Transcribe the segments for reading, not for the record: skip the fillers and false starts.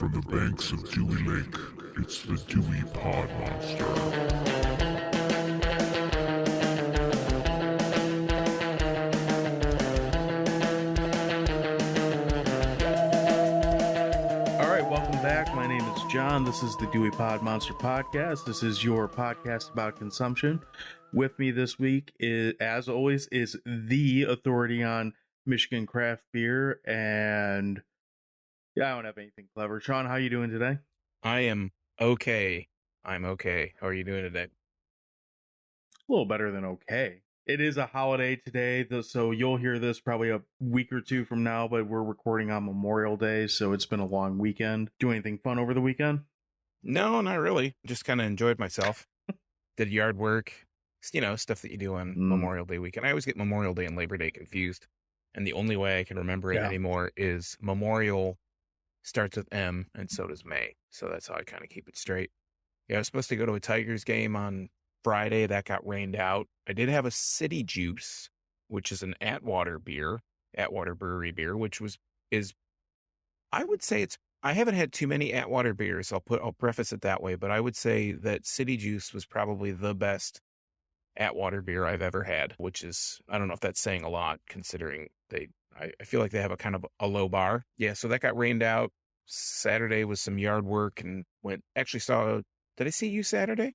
From the banks of Dewey Lake, it's the Dewey Pod Monster. All right, welcome back. My name is John. This is the Dewey Pod Monster Podcast. This is your podcast about consumption. With me this week, as always, is the authority on Michigan craft beer. And yeah, I don't have anything clever. Sean, how you doing today? I am okay. I'm okay. How are you doing today? A little better than okay. It is a holiday today, so you'll hear this probably a week or two from now, but we're recording on Memorial Day, so it's been a long weekend. Do anything fun over the weekend? No, not really. Just kind of enjoyed myself. Did yard work. Stuff that you do on Memorial Day weekend. I always get Memorial Day and Labor Day confused. And the only way I can remember it anymore is Memorial starts with M and so does May. So that's how I kind of keep it straight. Yeah, I was supposed to go to a Tigers game on Friday. That got rained out. I did have a City Juice, which is an Atwater Brewery beer, which I would say I haven't had too many Atwater beers. I'll preface it that way, but I would say that City Juice was probably the best Atwater beer I've ever had, which is, I don't know if that's saying a lot considering I feel like they have a kind of a low bar. Yeah, so that got rained out. Saturday was some yard work and did I see you Saturday?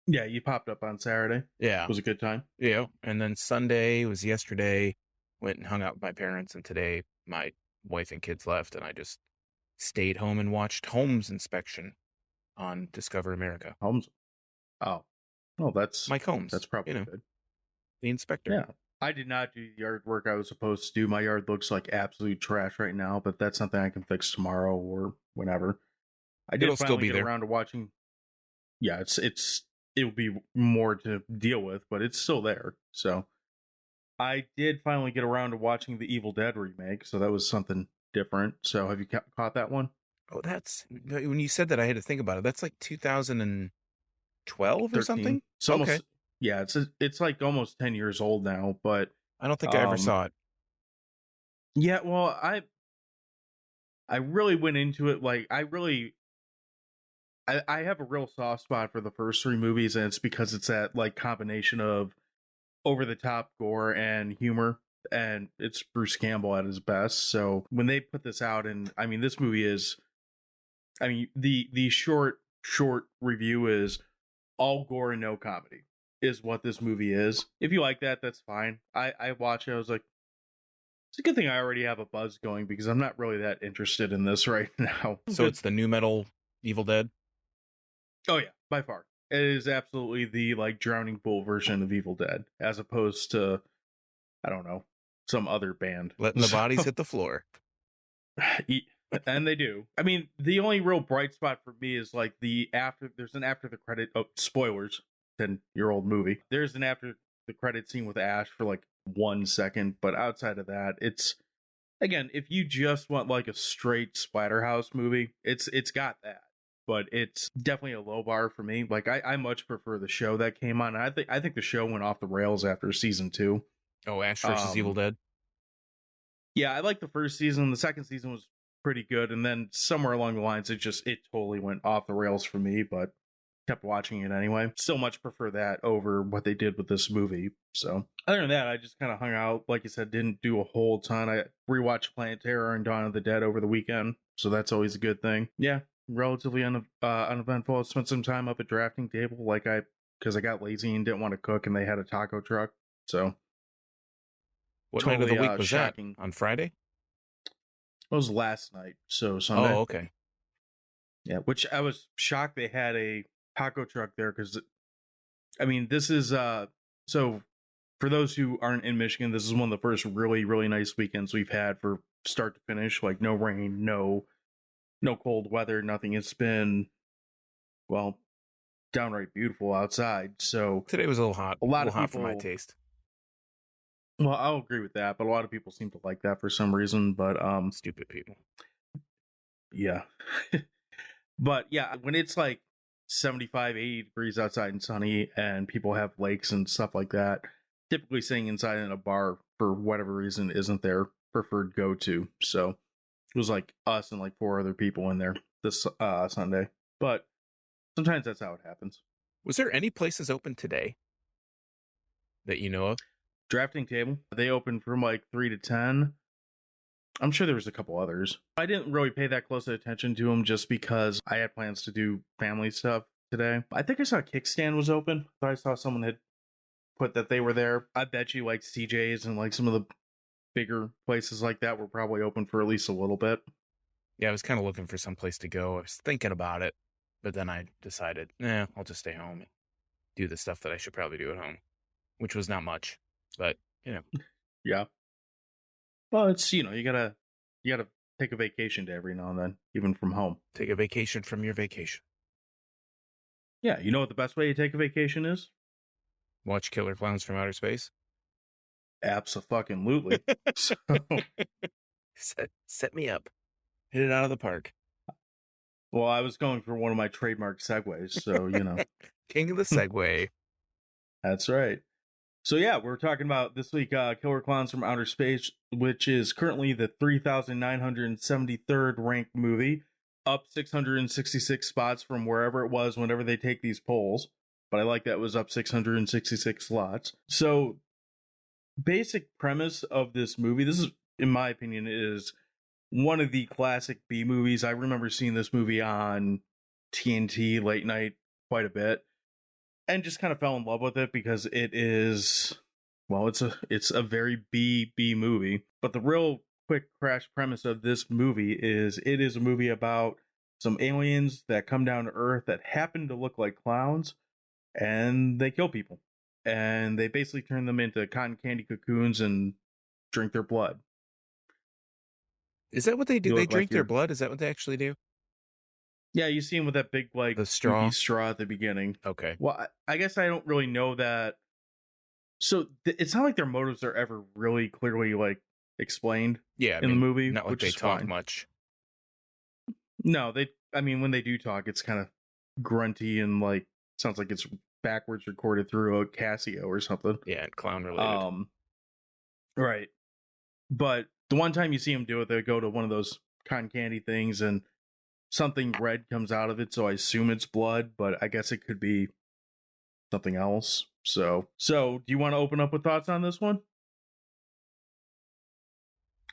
Yeah, you popped up on Saturday. Yeah. It was a good time. Yeah, and then Sunday was yesterday, went and hung out with my parents, and today my wife and kids left, and I just stayed home and watched Homes Inspection on Discover America. Holmes. Oh, that's Mike Holmes. That's probably good. The inspector. Yeah. I did not do the yard work I was supposed to do. My yard looks like absolute trash right now, but that's something I can fix tomorrow or whenever. It'll still be there. Around to watching. Yeah, it'll be more to deal with, but it's still there. So I did finally get around to watching the Evil Dead remake, so that was something different. So have you caught that one? Oh, when you said that, I had to think about it. That's like 2012 or something? It's almost, yeah, it's like almost 10 years old now, but I don't think I ever saw it. Yeah, well, I really went into it like I have a real soft spot for the first three movies, and it's because it's that like combination of over the top gore and humor, and it's Bruce Campbell at his best. So when they put this out, and I mean, this movie is, I mean, the short review is all gore and no comedy is what this movie is. If you like that, that's fine. I watched it. I was like, it's a good thing I already have a buzz going because I'm not really that interested in this right now. So it's the new metal Evil Dead? Oh yeah, by far. It is absolutely the like drowning pool version of Evil Dead, as opposed to, I don't know, some other band. Letting the bodies hit the floor. And they do. I mean, the only real bright spot for me is like there's an after the credit, spoilers, 10-year-old movie. There's an after the credit scene with Ash for like 1 second, but outside of that, it's, again, if you just want like a straight Splatterhouse movie, it's got that. But it's definitely a low bar for me. Like I much prefer the show that came on. I think the show went off the rails after season 2. Oh, Ash versus Evil Dead. Yeah, I like the first season. The second season was pretty good, and then somewhere along the lines, it totally went off the rails for me. But kept watching it anyway. Still much prefer that over what they did with this movie. So other than that, I just kind of hung out. Like you said, didn't do a whole ton. I rewatched Planet Terror and Dawn of the Dead over the weekend, so that's always a good thing. Yeah. Relatively uneventful. I spent some time up at drafting table, because I got lazy and didn't want to cook, and they had a taco truck. So, what night of the week was shocking. That? On Friday? It was last night, so Sunday. Oh, okay. Yeah, which I was shocked they had a taco truck there because, I mean, this is so for those who aren't in Michigan, this is one of the first really, really nice weekends we've had for start to finish. Like no rain, no cold weather, nothing. It's been, well, downright beautiful outside. So today was a little hot. A lot of people, hot for my taste. Well, I'll agree with that, but a lot of people seem to like that for some reason. But stupid people. Yeah. But yeah, when it's like 75, 80 degrees outside and sunny, and people have lakes and stuff like that, typically sitting inside in a bar for whatever reason isn't their preferred go-to. So It was like us and like 4 other people in there this Sunday. But sometimes that's how it happens. Was there any places open today that you know of? Drafting table, they opened from like 3 to 10. I'm sure there was a couple others. I didn't really pay that close attention to them just because I had plans to do family stuff today. I think I saw Kickstand was open. I thought I saw someone had put that they were there. I bet you like CJ's and like some of the bigger places like that were probably open for at least a little bit. Yeah, I was kind of looking for some place to go. I was thinking about it, but then I decided, I'll just stay home and do the stuff that I should probably do at home, which was not much, but Yeah. Well, it's, you gotta take a vacation to every now and then, even from home. Take a vacation from your vacation. Yeah, you know what the best way to take a vacation is? Watch Killer Clowns from Outer Space. Abso-fucking-lutely. So, set me up. Hit it out of the park. well, I was going for one of my trademark segues, so King of the Segway. That's right. So yeah, we're talking about this week Killer Clowns from Outer Space, which is currently the 3,973rd ranked movie, up 666 spots from wherever it was whenever they take these polls. But I like that it was up 666 slots. So basic premise of this movie, this is, in my opinion, is one of the classic B movies. I remember seeing this movie on TNT late night quite a bit. And just kind of fell in love with it because it is, well, it's a very B movie. But the real quick crash premise of this movie is it is a movie about some aliens that come down to Earth that happen to look like clowns, and they kill people. And they basically turn them into cotton candy cocoons and drink their blood. Is that what they do? You They look drink like their blood? Is that what they actually do? Yeah, you see him with that big, like, The straw? straw at the beginning. Okay. Well, I guess I don't really know that. So it's not like their motives are ever really clearly, like, explained Yeah, in the movie, not like which they is talk fine. much. No, when they do talk, it's kind of grunty and, like, sounds like it's backwards recorded through a Casio or something. Yeah, and clown related. Right. But the one time you see them do it, they go to one of those cotton candy things and something red comes out of it, so I assume it's blood, but I guess it could be something else. So do you want to open up with thoughts on this one?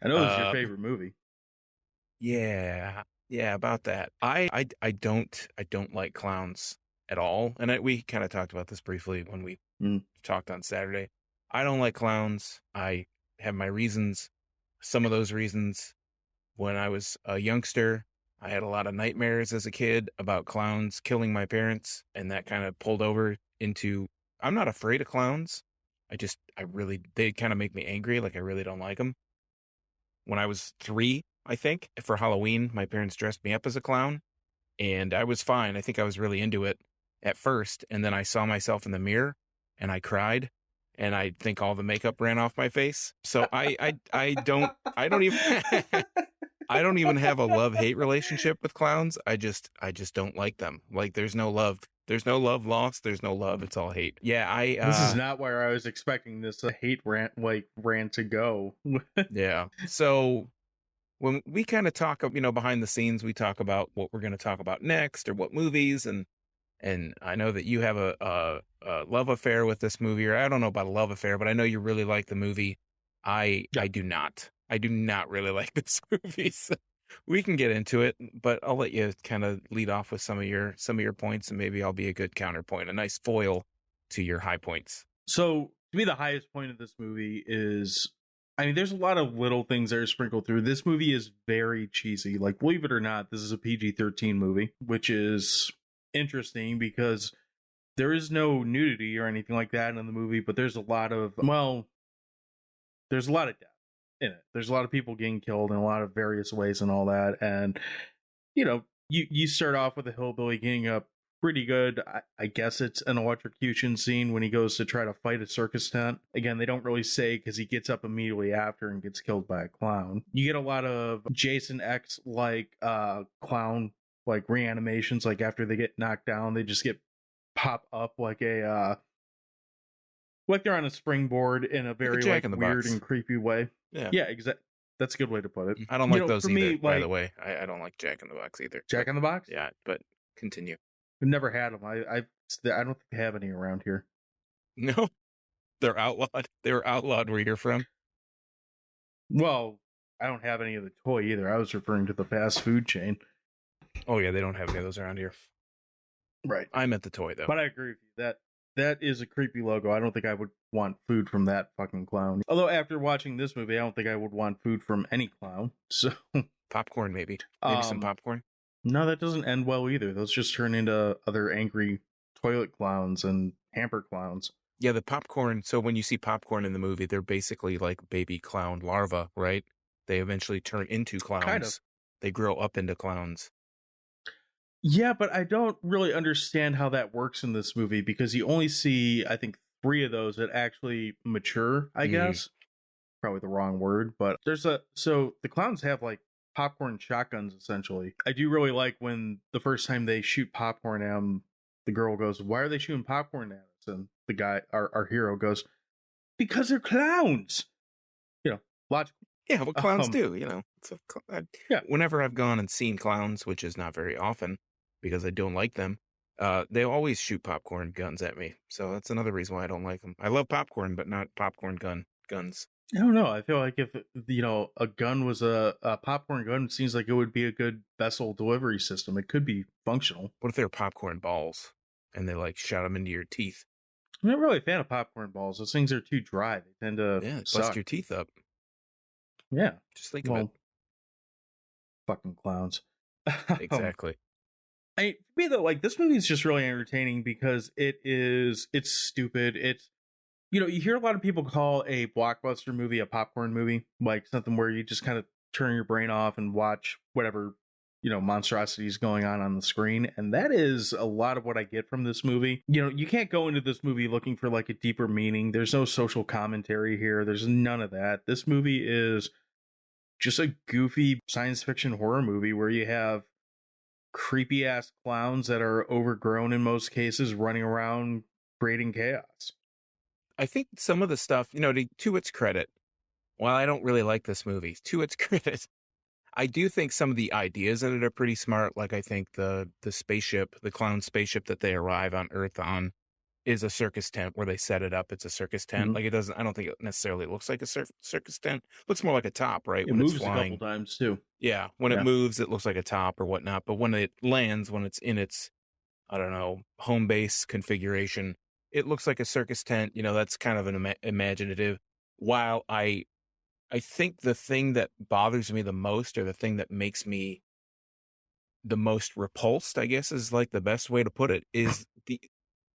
I know this is your favorite movie. Yeah, about that. I don't like clowns at all, and we kind of talked about this briefly when we talked on Saturday. I don't like clowns. I have my reasons. Some of those reasons, when I was a youngster, I had a lot of nightmares as a kid about clowns killing my parents, and that kind of pulled over into, I'm not afraid of clowns. They kind of make me angry. Like, I really don't like them. When I was 3, I think, for Halloween, my parents dressed me up as a clown, and I was fine. I think I was really into it at first, and then I saw myself in the mirror, and I cried, and I think all the makeup ran off my face. So I don't even I don't even have a love-hate relationship with clowns. I just don't like them. Like, there's no love. There's no love lost. There's no love. It's all hate. Yeah, this is not where I was expecting this hate rant to go. Yeah. So when we kind of talk, behind the scenes, we talk about what we're going to talk about next or what movies, and I know that you have a love affair with this movie, or I don't know about a love affair, but I know you really like the movie. I do not. I do not really like this movie. So we can get into it, but I'll let you kind of lead off with some of your points, and maybe I'll be a good counterpoint, a nice foil to your high points. So to me, the highest point of this movie is, there's a lot of little things that are sprinkled through. This movie is very cheesy. Like, believe it or not, this is a PG-13 movie, which is interesting because there is no nudity or anything like that in the movie, but there's a lot of death in it. There's a lot of people getting killed in a lot of various ways and all that. And, you start off with a hillbilly getting up pretty good. I guess it's an electrocution scene when he goes to try to fight a circus tent. Again, they don't really say because he gets up immediately after and gets killed by a clown. You get a lot of Jason X like clown like reanimations. Like after they get knocked down, they just get pop up like a like they're on a springboard in a very Jack in the weird Box. and creepy way. Yeah, exactly. That's a good way to put it. I don't like those for either, me, by the way. I don't like Jack in the Box either. Jack in the Box? Yeah, but continue. I've never had them. I don't think they have any around here. No, they're outlawed. They were outlawed where you're from. Well, I don't have any of the toy either. I was referring to the fast food chain. Oh yeah, they don't have any of those around here. Right. I meant the toy though. But I agree with you. That is a creepy logo. I don't think I would want food from that fucking clown. Although after watching this movie, I don't think I would want food from any clown. So Popcorn, maybe some popcorn. No, that doesn't end well either. Those just turn into other angry toilet clowns and hamper clowns. Yeah, the popcorn. So when you see popcorn in the movie, they're basically like baby clown larvae, right? They eventually turn into clowns. Kind of. They grow up into clowns. Yeah, but I don't really understand how that works in this movie because you only see, I think, 3 of those that actually mature, I guess. Probably the wrong word, but so the clowns have like popcorn shotguns essentially. I do really like when the first time they shoot popcorn at him, the girl goes, "Why are they shooting popcorn at us?" And the guy, our hero, goes, "Because they're clowns." Logical. Yeah, what clowns do, Yeah. Whenever I've gone and seen clowns, which is not very often because I don't like them, they always shoot popcorn guns at me. So that's another reason why I don't like them. I love popcorn, but not popcorn guns. I don't know. I feel like if a gun was a popcorn gun, it seems like it would be a good vessel delivery system. It could be functional. What if they were popcorn balls and they like shot them into your teeth? I'm not really a fan of popcorn balls. Those things are too dry. They tend to bust your teeth up. Yeah, just think of it. Fucking clowns. Exactly. For me though, like this movie is just really entertaining because it's stupid. It's you hear a lot of people call a blockbuster movie a popcorn movie, like something where you just kind of turn your brain off and watch whatever monstrosities going on the screen, and that is a lot of what I get from this movie. You can't go into this movie looking for like a deeper meaning. There's no social commentary here. There's none of that. This movie is just a goofy science fiction horror movie where you have creepy ass clowns that are overgrown in most cases running around creating chaos. I think some of the stuff, to its credit, while I don't really like this movie, to its credit, I do think some of the ideas in it are pretty smart. Like I think the spaceship, the clown spaceship that they arrive on Earth on, is a circus tent where they set it up. It's a circus tent. Mm-hmm. Like it doesn't. I don't think it necessarily looks like a circus tent. It looks more like a top, right? It moves a couple times too. Yeah, when it moves, it looks like a top or whatnot. But when it lands, when it's in its, I don't know, home base configuration, it looks like a circus tent. That's kind of an imaginative. While I think the thing that bothers me the most, or the thing that makes me the most repulsed, I guess is like the best way to put it, is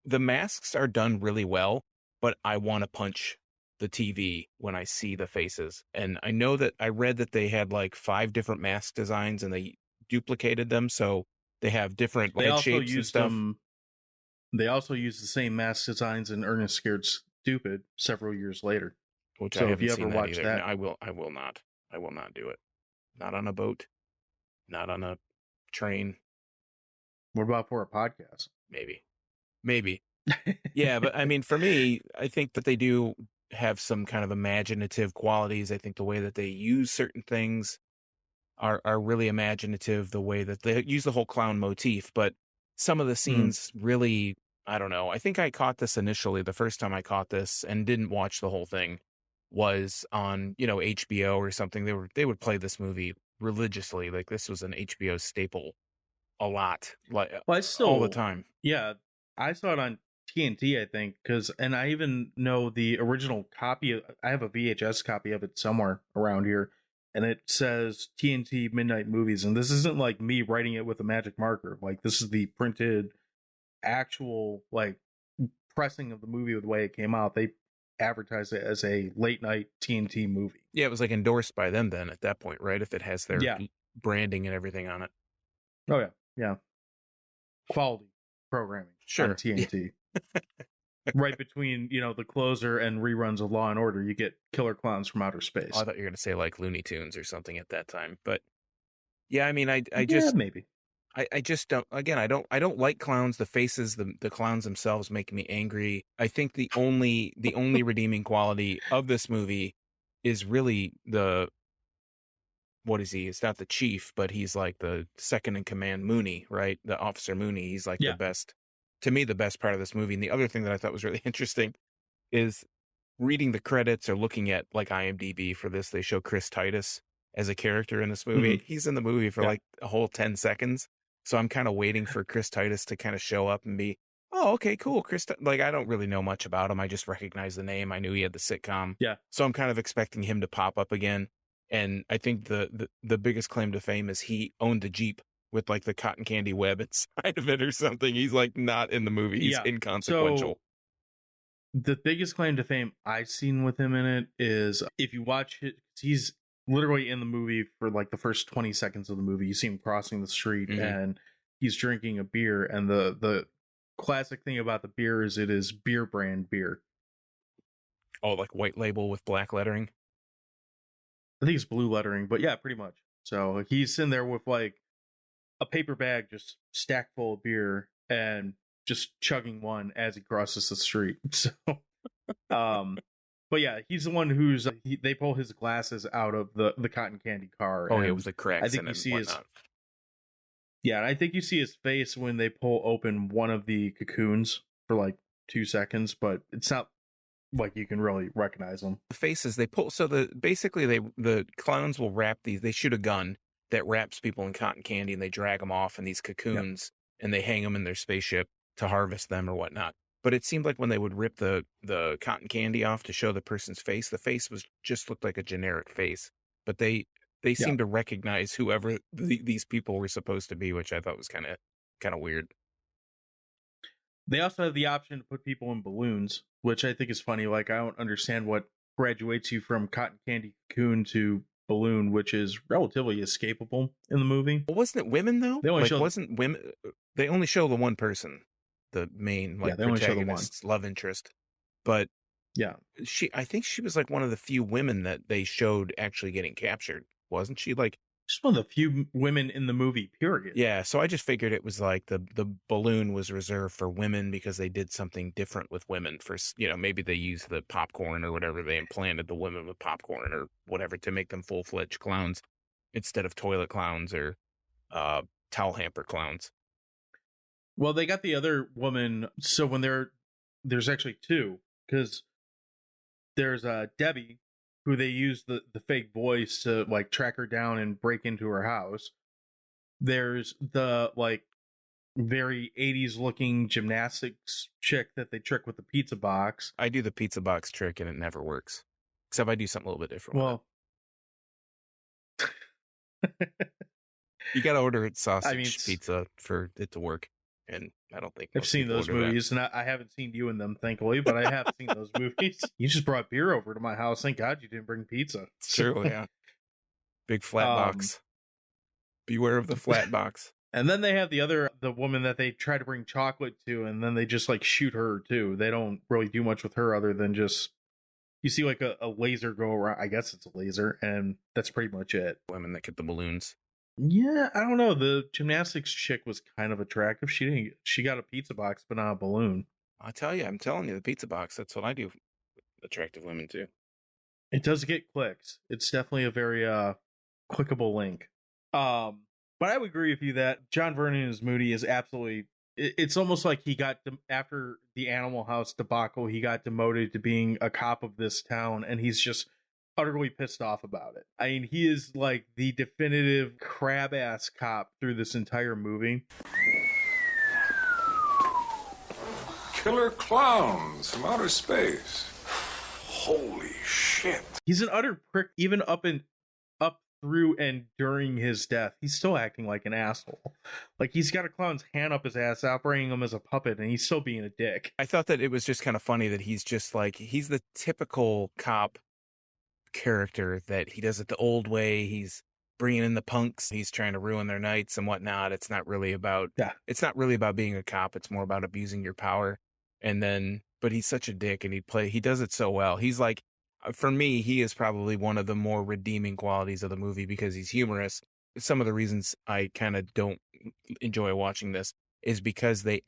the masks are done really well, but I want to punch the TV when I see the faces. And I know that I read that they had like 5 different mask designs and they duplicated them, so they have different head shapes and stuff. They also use the same mask designs in Ernest Scared Stupid several years later. Which so I haven't if you seen ever watch that, no, I will not. I will not do it. Not on a boat. Not on a train. What about for a podcast? Maybe. Yeah, but I mean, for me, I think that they do have some kind of imaginative qualities. I think the way that they use certain things are really imaginative. The way that they use the whole clown motif, but some of the scenes really, I don't know. I think I caught this initially the first time I caught this and didn't watch the whole thing was on, HBO or something. They would play this movie religiously. Like this was an HBO staple a lot, like all the time. Yeah, I saw it on TNT, I think, and I even know the original copy. I have a VHS copy of it somewhere around here, and it says TNT Midnight Movies. And this isn't like me writing it with a magic marker. Like this is the printed, actual like pressing of the movie with the way it came out. They advertised it as a late night TNT movie. Yeah, it was like endorsed by them then at that point, right? If it has their branding and everything on it. Oh yeah. Quality programming on TNT. Right between, the closer and reruns of Law and Order, you get Killer Clowns from Outer Space. Oh, I thought you were going to say like Looney Tunes or something at that time. But yeah, I mean, I maybe. I just don't, again, I don't like clowns. The faces, the clowns themselves make me angry. I think the only redeeming quality of this movie is really the what is he? It's not the chief, but he's like the second in command, Mooney, right? The officer Mooney. He's like the best, to me, the best part of this movie. And the other thing that I thought was really interesting is reading the credits or looking at like IMDb for this. They show Chris Titus as a character in this movie. Mm-hmm. He's in the movie for like a whole 10 seconds. So I'm kind of waiting for Chris Titus to kind of show up and be, oh, okay, cool. Like, I don't really know much about him. I just recognize the name. I knew he had the sitcom. Yeah. So I'm kind of expecting him to pop up again. And I think the biggest claim to fame is he owned the Jeep with like the cotton candy web inside of it or something. He's like not in the movie. He's inconsequential. So the biggest claim to fame I've seen with him in it is if you watch it, he's literally in the movie for like the first 20 seconds of the movie. You see him crossing the street and he's drinking a beer. And the classic thing about the beer is it is beer brand beer. Oh, like white label with black lettering? I think it's blue lettering, but yeah, pretty much. So he's in there with like a paper bag just stacked full of beer and just chugging one as he crosses the street. So, but yeah, he's the one who's they pull his glasses out of the cotton candy car. Oh, yeah, it was the cracks. I think in you it see and his. whatnot. Yeah, and I think you see his face when they pull open one of the cocoons for like 2 seconds, but it's not like you can really recognize them. The faces they pull, so the clowns will wrap these. They shoot a gun that wraps people in cotton candy, and they drag them off in these cocoons, and they hang them in their spaceship to harvest them or whatnot. But it seemed like when they would rip the cotton candy off to show the person's face, the face was just looked like a generic face. But they seemed to recognize whoever these people were supposed to be, which I thought was kind of weird. They also have the option to put people in balloons, which I think is funny. Like, I don't understand what graduates you from cotton candy cocoon to balloon, which is relatively escapable in the movie. Well, wasn't it women though? They only wasn't women. They only show the one person, the main protagonist's love interest. But yeah, I think she was like one of the few women that they showed actually getting captured, wasn't she? Like, just one of the few women in the movie, period. Yeah, so I just figured it was like the balloon was reserved for women because they did something different with women. For, maybe they used the popcorn or whatever. They implanted the women with popcorn or whatever to make them full-fledged clowns instead of toilet clowns or towel hamper clowns. Well, they got the other woman. So when there's actually two, because there's Debbie, who they use the fake voice to like track her down and break into her house. There's the like very 80s looking gymnastics chick that they trick with the pizza box. I do the pizza box trick and it never works. Except I do something a little bit different. Well, you got to order sausage pizza for it to work. And I don't think I've seen those movies, and I haven't seen you in them, thankfully, but I have seen those movies. You just brought beer over to my house. Thank God you didn't bring pizza. True, yeah. Big flat box. Beware of the flat box. And then they have the woman that they try to bring chocolate to, and then they just like shoot her too. They don't really do much with her other than just you see like a laser go around. I guess it's a laser, and that's pretty much it. Women that get the balloons. Yeah, I don't know. The gymnastics chick was kind of attractive. She got a pizza box, but not a balloon. I'm telling you, the pizza box. That's what I do. Attractive women too. It does get clicks. It's definitely a very clickable link. But I would agree with you that John Vernon as Moody is absolutely. It's almost like he got after the Animal House debacle, he got demoted to being a cop of this town, and he's just utterly pissed off about it. I mean, he is like the definitive crab ass cop through this entire movie. Killer clowns from outer space. Holy shit. He's an utter prick, even up through and during his death. He's still acting like an asshole. Like, he's got a clown's hand up his ass, operating him as a puppet, and he's still being a dick. I thought that it was just kind of funny that he's just like, he's the typical cop character that he does it the old way. He's bringing in the punks. He's trying to ruin their nights and whatnot. It's not really about being a cop. It's more about abusing your power. But he's such a dick, and he does it so well. He's like, for me, he is probably one of the more redeeming qualities of the movie because he's humorous. Some of the reasons I kind of don't enjoy watching this is because the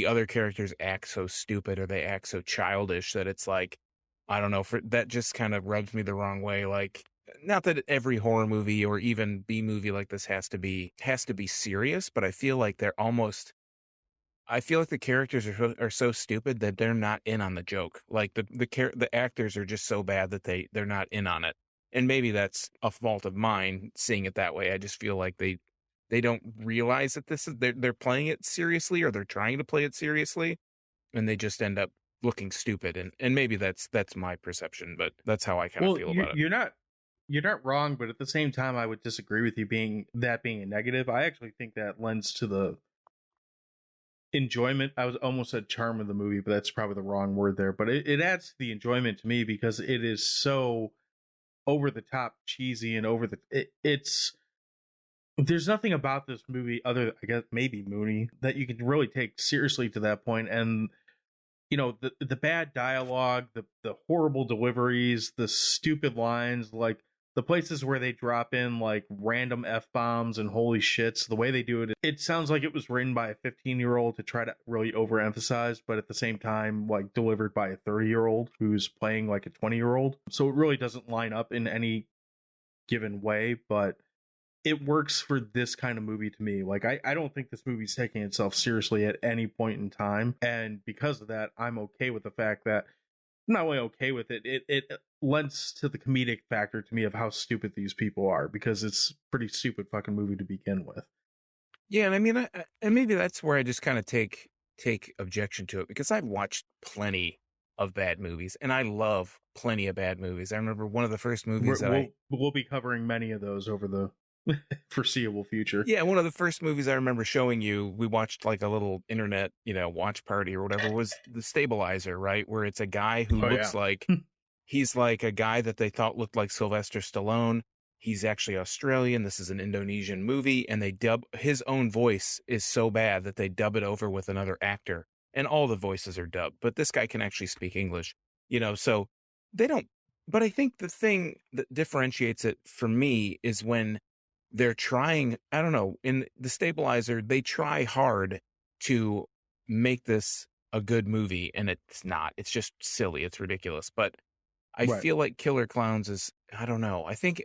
other characters act so stupid or they act so childish that it's like, I don't know, that just kind of rubs me the wrong way. Like, not that every horror movie or even B movie like this has to be serious, but I feel like I feel like the characters are so stupid that they're not in on the joke. Like the actors are just so bad that they're not in on it. And maybe that's a fault of mine seeing it that way. I just feel like they don't realize that they're playing it seriously, or they're trying to play it seriously, and they just end up looking stupid. And maybe that's my perception, but that's how I kind of feel about it. You're not wrong, but at the same time, I would disagree with you being a negative. I actually think that lends to the enjoyment. I was almost said charm of the movie, but that's probably the wrong word there. But it adds to the enjoyment to me because it is so over the top cheesy and it's there's nothing about this movie other, I guess, maybe Mooney, that you can really take seriously to that point. And the bad dialogue, the horrible deliveries, the stupid lines, like the places where they drop in like random F-bombs and holy shits, the way they do it, it sounds like it was written by a 15-year-old to try to really overemphasize, but at the same time, like delivered by a 30-year-old who's playing like a 20-year-old. So it really doesn't line up in any given way, but it works for this kind of movie to me. Like, I don't think this movie's taking itself seriously at any point in time. And because of that, I'm okay with the fact that I'm not only okay with it, it lends to the comedic factor to me of how stupid these people are, because it's a pretty stupid fucking movie to begin with. Yeah, and I mean, and maybe that's where I just kind of take objection to it, because I've watched plenty of bad movies, and I love plenty of bad movies. I remember one of the first movies we'll be covering many of those over the foreseeable future. Yeah, one of the first movies I remember showing you, we watched like a little internet, watch party or whatever, was The Stabilizer, right? Where it's a guy who looks like he's like a guy that they thought looked like Sylvester Stallone. He's actually Australian. This is an Indonesian movie, and they dub his own voice is so bad that they dub it over with another actor, and all the voices are dubbed. But this guy can actually speak English, so they don't. But I think the thing that differentiates it for me is when they're trying, I don't know, in The Stabilizer, they try hard to make this a good movie, and it's not. It's just silly. It's ridiculous. But I feel like Killer Klowns is, I don't know. I think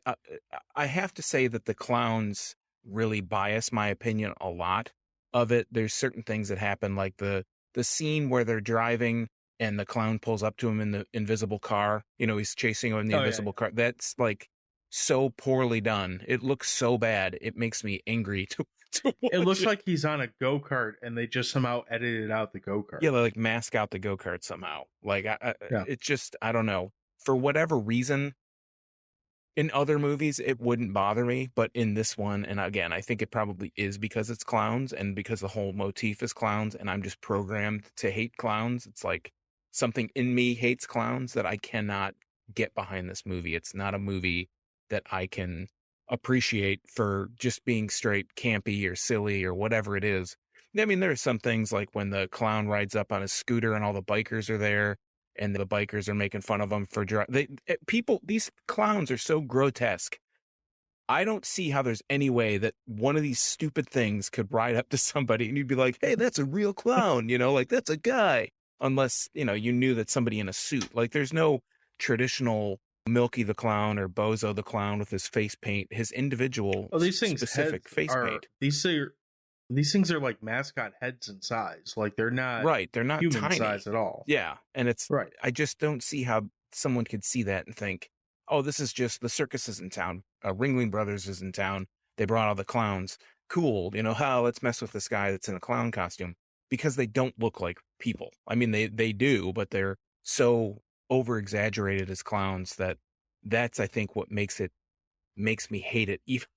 I have to say that the clowns really bias my opinion a lot of it. There's certain things that happen, like the scene where they're driving and the clown pulls up to him in the invisible car. He's chasing him in the invisible car. That's like so poorly done. It looks so bad. It makes me angry to watch it. Looks like he's on a go-kart and they just somehow edited out the go-kart. Yeah, they like mask out the go-kart somehow. Like it's just, I don't know. For whatever reason, in other movies it wouldn't bother me, but in this one, and again, I think it probably is because it's clowns and because the whole motif is clowns, and I'm just programmed to hate clowns. It's like something in me hates clowns that I cannot get behind this movie. It's not a movie that I can appreciate for just being straight campy or silly or whatever it is. I mean, there are some things like when the clown rides up on a scooter and all the bikers are there and the bikers are making fun of him for these clowns are so grotesque. I don't see how there's any way that one of these stupid things could ride up to somebody and you'd be like, hey, that's a real clown, like that's a guy. Unless, you knew that somebody in a suit, like there's no traditional Milky the Clown or Bozo the Clown with his face paint, his individual specific face paint. These things are like mascot heads in size. Like they're not they're not human tiny size at all. Yeah, and it's right. I just don't see how someone could see that and think, oh, this is just the circus is in town. Ringling Brothers is in town. They brought all the clowns. Cool, let's mess with this guy that's in a clown costume, because they don't look like people. I mean, they do, but they're so over exaggerated as clowns that's I think what makes me hate it, even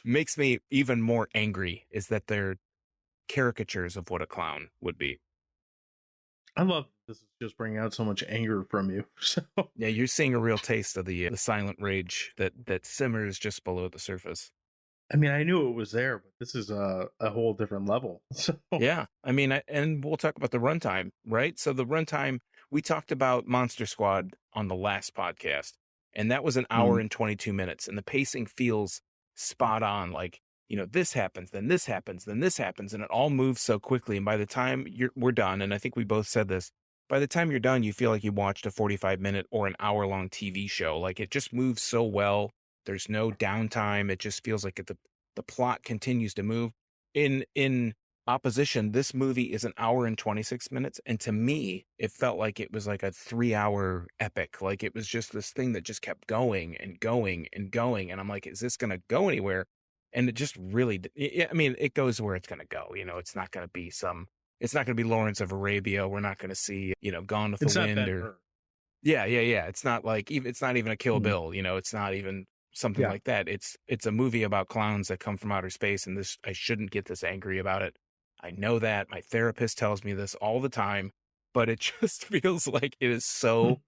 makes me even more angry, is that they're caricatures of what a clown would be. I love this is just bringing out so much anger from you. So yeah, you're seeing a real taste of the silent rage that simmers just below the surface. I mean, I knew it was there, but this is a whole different level. So yeah, I mean, and we'll talk about the runtime, right? So the runtime, we talked about Monster Squad on the last podcast, and that was an hour and 22 minutes, and the pacing feels spot on. Like, this happens, then this happens, then this happens, and it all moves so quickly. And by the time we're done, and I think we both said this, by the time you're done, you feel like you watched a 45-minute or an hour-long TV show. Like, it just moves so well. There's no downtime. It just feels like the plot continues to move. In opposition, this movie is an hour and 26 minutes. And to me, it felt like it was like a 3-hour epic. Like, it was just this thing that just kept going and going and going. And I'm like, is this going to go anywhere? And it just really, I mean, it goes where it's going to go. You know, it's not going to be Lawrence of Arabia. We're not going to see, Gone with the Wind or. Yeah. It's not like, it's not even a Kill Bill, it's not even something like that. It's a movie about clowns that come from outer space, and I shouldn't get this angry about it. I know that. My therapist tells me this all the time, but it just feels like it is so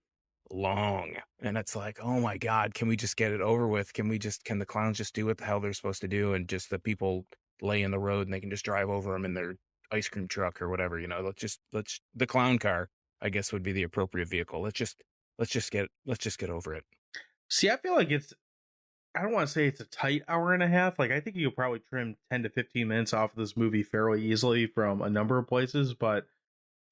long. And it's like, oh my God, can we just get it over with? Can the clowns just do what the hell they're supposed to do? And just the people lay in the road and they can just drive over them in their ice cream truck or whatever, the clown car, I guess, would be the appropriate vehicle. Let's just get over it. See, I feel like I don't want to say it's a tight hour and a half. Like, I think you could probably trim 10 to 15 minutes off of this movie fairly easily from a number of places, but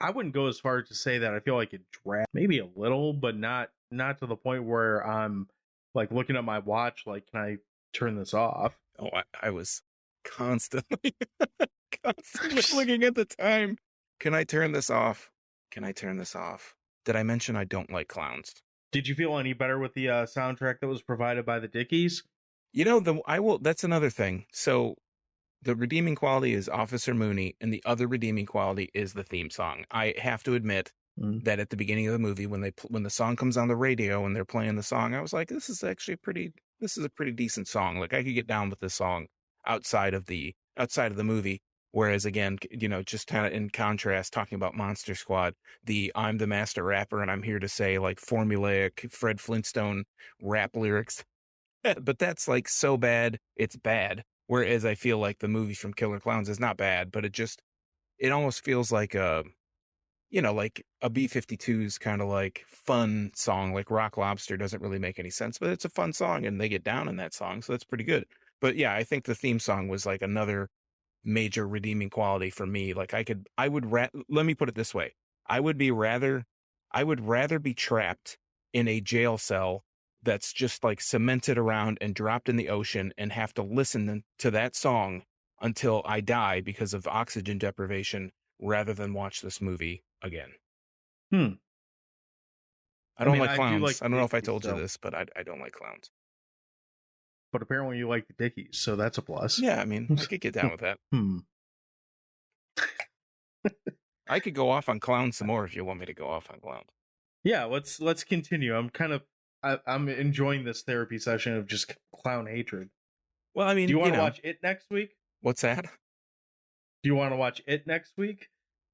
I wouldn't go as far as to say that I feel like it dragged maybe a little, but not to the point where I'm like looking at my watch, like, can I turn this off? Oh, I was constantly looking at the time. Can I turn this off? Can I turn this off? Did I mention I don't like clowns? Did you feel any better with the soundtrack that was provided by the Dickies? That's another thing. So the redeeming quality is Officer Mooney, and the other redeeming quality is the theme song. I have to admit that at the beginning of the movie, when the song comes on the radio and they're playing the song, I was like, this is a pretty decent song. Like, I could get down with this song outside of the movie. Whereas again, just kind of in contrast, talking about Monster Squad, I'm the master rapper and I'm here to say, like, formulaic Fred Flintstone rap lyrics. But that's like so bad, it's bad. Whereas I feel like the movie from Killer Klowns is not bad, but it almost feels like like a B-52's kind of like fun song. Like Rock Lobster doesn't really make any sense, but it's a fun song and they get down in that song. So that's pretty good. But yeah, I think the theme song was like another major redeeming quality for me. Like, let me put it this way. I would rather be trapped in a jail cell that's just like cemented around and dropped in the ocean and have to listen to that song until I die because of oxygen deprivation rather than watch this movie again. I don't like clowns. I don't know if I told you this, but I don't like clowns. But apparently you like the Dickies, so that's a plus. Yeah, I mean, I could get down with that. I could go off on clowns some more if you want me to go off on clowns. Yeah, let's continue. I'm enjoying this therapy session of just clown hatred. Well, I mean, do you want to watch It next week? What's that? Do you want to watch It next week?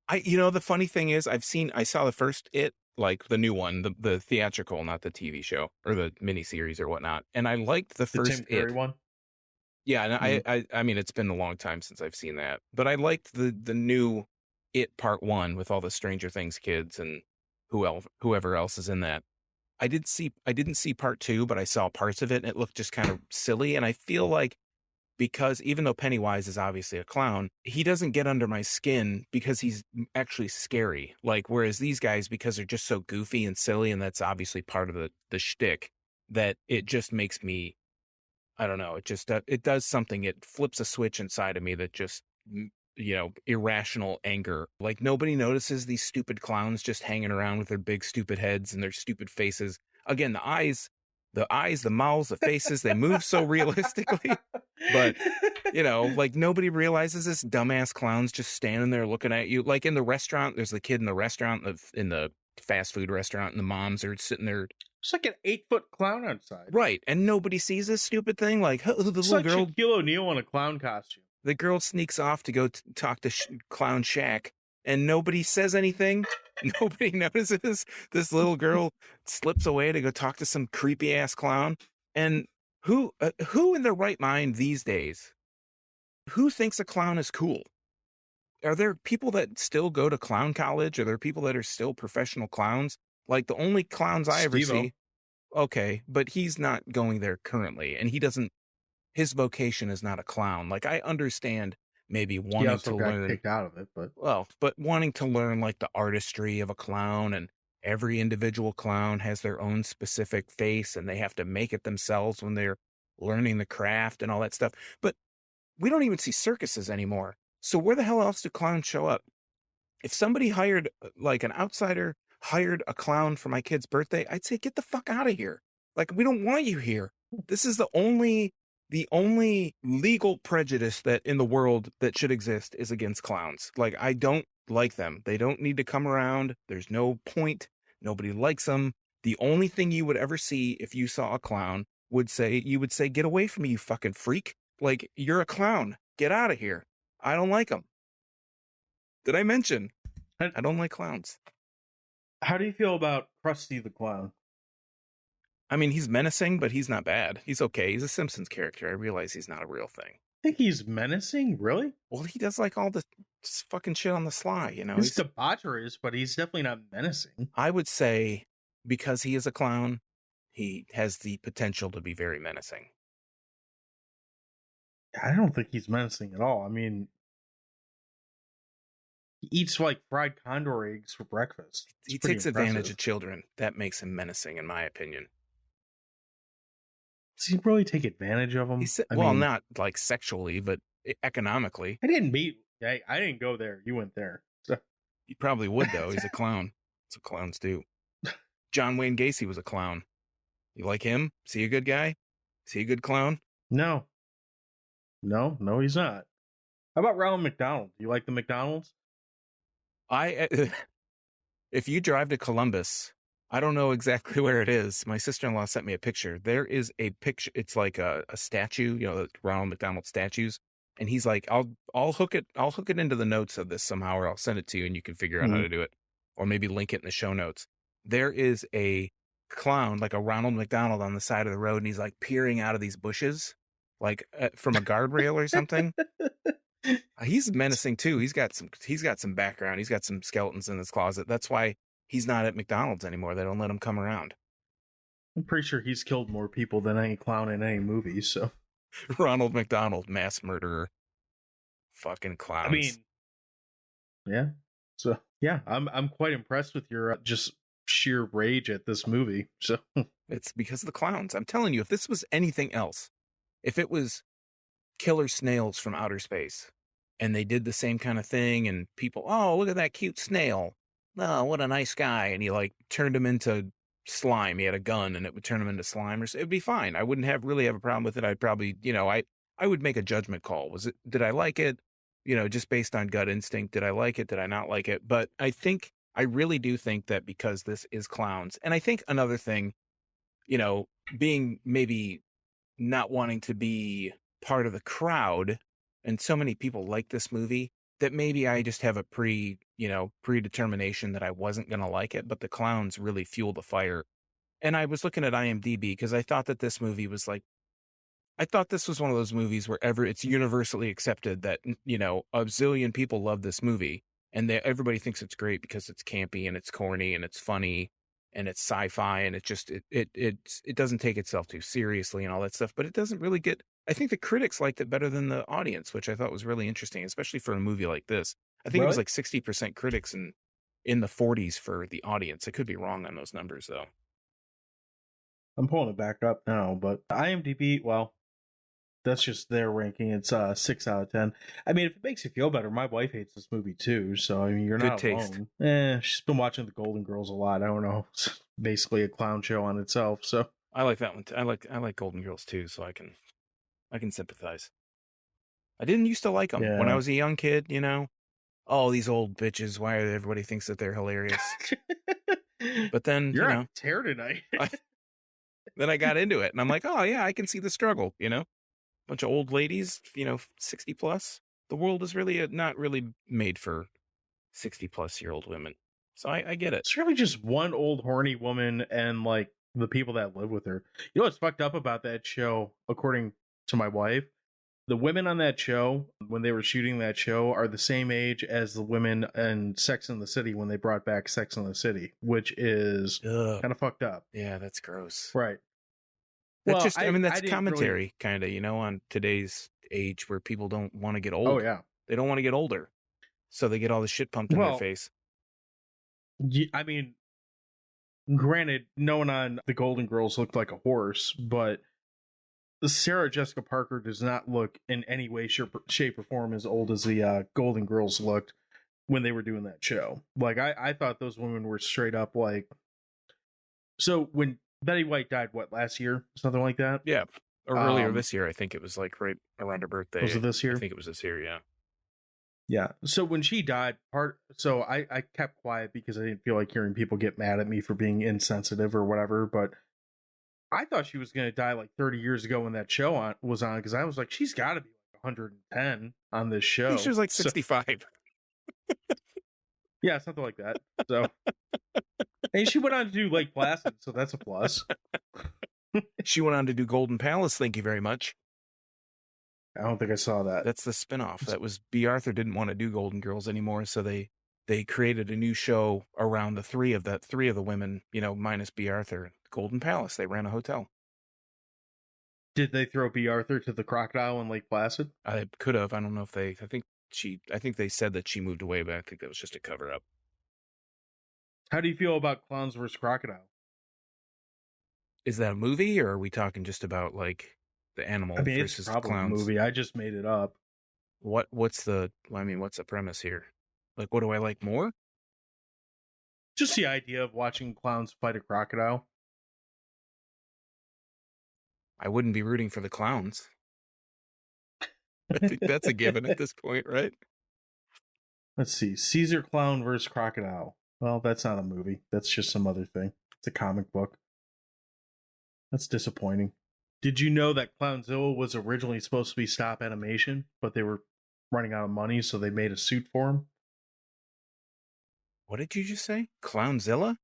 The funny thing is, I saw the first It, like the new one, the theatrical, not the TV show or the miniseries or whatnot, and I liked the first Tim Curry It one. Yeah, and I mean, it's been a long time since I've seen that, but I liked the new It Part 1 with all the Stranger Things kids and whoever else is in that. I didn't see Part 2, but I saw parts of it and it looked just kind of silly. And I feel like, because even though Pennywise is obviously a clown, he doesn't get under my skin because he's actually scary. Like, whereas these guys, because they're just so goofy and silly, and that's obviously part of the shtick, that it just makes me, I don't know, it does something. It flips a switch inside of me that just, irrational anger. Like, nobody notices these stupid clowns just hanging around with their big stupid heads and their stupid faces. Again, the eyes, the mouths, the faces, they move so realistically. But, like, nobody realizes this dumbass clown's just standing there looking at you. Like, in the restaurant, there's the kid in the restaurant, in the fast food restaurant, and the moms are sitting there. It's like an 8-foot clown outside. Right. And nobody sees this stupid thing. Like, the it's little like girl. Shaquille O'Neal in a clown costume. The girl sneaks off to go talk to Clown Shaq, and nobody says anything. Nobody notices. This little girl slips away to go talk to some creepy ass clown. And who in their right mind these days, who thinks a clown is cool? Are there people that still go to clown college? Are there people that are still professional clowns? Like, the only clowns I ever see. Okay, but he's not going there currently, and his vocation is not a clown. Like, I understand maybe He wanting also to got learn. kicked out of it, but Well, but wanting to learn like the artistry of a clown, and every individual clown has their own specific face and they have to make it themselves when they're learning the craft and all that stuff. But we don't even see circuses anymore. So where the hell else do clowns show up? If somebody hired, like an outsider hired a clown for my kid's birthday, I'd say, get the fuck out of here. Like, we don't want you here. This is the only legal prejudice that in the world that should exist is against clowns. Like, I don't like them. They don't need to come around. There's no point. Nobody likes them. The only thing you would ever see if you saw a clown you would say, get away from me, you fucking freak. Like, you're a clown. Get out of here. I don't like them. Did I mention? I don't like clowns. how do you feel about Krusty the Clown? I mean, he's menacing, but he's not bad. He's okay. He's a Simpsons character. I realize he's not a real thing. I think he's menacing, really? Well, he does like all the fucking shit on the sly, you know? He's debaucherous, but he's definitely not menacing. I would say because he is a clown, he has the potential to be very menacing. I don't think he's menacing at all. I mean, he eats like fried condor eggs for breakfast. He takes advantage of children. That makes him menacing, in my opinion. Does he really take advantage of them? I mean, not like sexually, but economically. I didn't go there. You went there. So. He probably would, though. He's a clown. That's what clowns do. John Wayne Gacy was a clown. You like him? Is he a good guy? Is he a good clown? No, he's not. How about Ronald McDonald? Do you like the McDonald's? If you drive to Columbus, I don't know exactly where it is. My sister-in-law sent me a picture. There is a picture. It's like a statue, you know, the Ronald McDonald statues. And he's like, I'll hook it into the notes of this somehow, or I'll send it to you and you can figure out how to do it. Or maybe link it in the show notes. There is a clown, like a Ronald McDonald on the side of the road, and he's like peering out of these bushes, like from a guardrail or something. He's menacing too. He's got some background. He's got some skeletons in his closet. That's why he's not at McDonald's anymore. They don't let him come around. I'm pretty sure he's killed more people than any clown in any movie. So Ronald McDonald, mass murderer, fucking clowns. I mean, yeah. So yeah, I'm quite impressed with your just sheer rage at this movie. So it's because of the clowns. I'm telling you, if this was anything else, if it was killer snails from outer space, and they did the same kind of thing, and people, oh, look at that cute snail. Oh, what a nice guy. And he like turned him into slime. He had a gun and it would turn him into slime, or it'd be fine. I wouldn't really have a problem with it. I'd probably, I would make a judgment call. Did I like it? Just based on gut instinct. Did I like it? Did I not like it? But I really do think that because this is clowns, and I think another thing, being maybe not wanting to be part of the crowd, and so many people like this movie, that maybe I just have a predetermination that I wasn't going to like it, but the clowns really fuel the fire. And I was looking at IMDb because I thought that this movie was I thought this was one of those movies where it's universally accepted that, a zillion people love this movie, and everybody thinks it's great because it's campy and it's corny and it's funny and it's sci-fi, and it doesn't take itself too seriously and all that stuff, but it doesn't really I think the critics liked it better than the audience, which I thought was really interesting, especially for a movie like this. I think It was like 60% critics and in the 40s for the audience. I could be wrong on those numbers, though. I'm pulling it back up now, but IMDb, well, that's just their ranking. It's 6 out of 10. I mean, if it makes you feel better, my wife hates this movie too, so I mean, you're not alone. She's been watching the Golden Girls a lot. I don't know. It's basically a clown show on itself, so. I like that one too. I like Golden Girls too, so I can sympathize. I didn't used to like them when I was a young kid, Oh, these old bitches, why everybody thinks that they're hilarious. But then, you're on tear tonight. Then I got into it, and I'm like, oh yeah, I can see the struggle, Bunch of old ladies, 60 plus. The world is really not really made for 60 plus year old women. So I get it. It's really just one old horny woman and like the people that live with her. You know what's fucked up about that show, according to my wife? The women on that show, when they were shooting that show, are the same age as the women in Sex and the City when they brought back Sex and the City, which is kind of fucked up. Yeah, that's gross. Right. That's that's commentary, kind of, on today's age where people don't want to get old. Oh, yeah. They don't want to get older. So they get all the shit pumped in their Well, face. I mean, granted, no one on the Golden Girls looked like a horse, but Sarah Jessica Parker does not look in any way, shape, or form as old as the Golden Girls looked when they were doing that show. Like, I thought those women were straight up like. So when Betty White died, what, last year? Something like that? Yeah. Or earlier this year, I think it was like right around her birthday. Was it this year? I think it was this year, yeah. Yeah. So when she died, I kept quiet because I didn't feel like hearing people get mad at me for being insensitive or whatever. But I thought she was going to die like 30 years ago when that show was on, because I was like, she's got to be like 110 on this show. I think she was like 65. Yeah, something like that. So, and she went on to do Lake Placid, so that's a plus. She went on to do Golden Palace, thank you very much. I don't think I saw that. That's the spinoff. That was B. Arthur didn't want to do Golden Girls anymore, so they created a new show around the three of the women, minus B. Arthur. Golden Palace. They ran a hotel. Did they throw B. Arthur to the crocodile in Lake Placid? I could have. I don't know if they. I think they said that she moved away, but I think that was just a cover up. How do you feel about Clowns vs. Crocodile? Is that a movie, or are we talking just about like the animal versus it's probably clowns? A movie. I just made it up. What's the premise here? Like, what do I like more? Just the idea of watching clowns fight a crocodile. I wouldn't be rooting for the clowns. I think that's a given at this point, right? Let's see. Caesar Clown vs. Crocodile. Well, that's not a movie. That's just some other thing. It's a comic book. That's disappointing. Did you know that Clownzilla was originally supposed to be stop animation, but they were running out of money, so they made a suit for him? What did you just say? Clownzilla?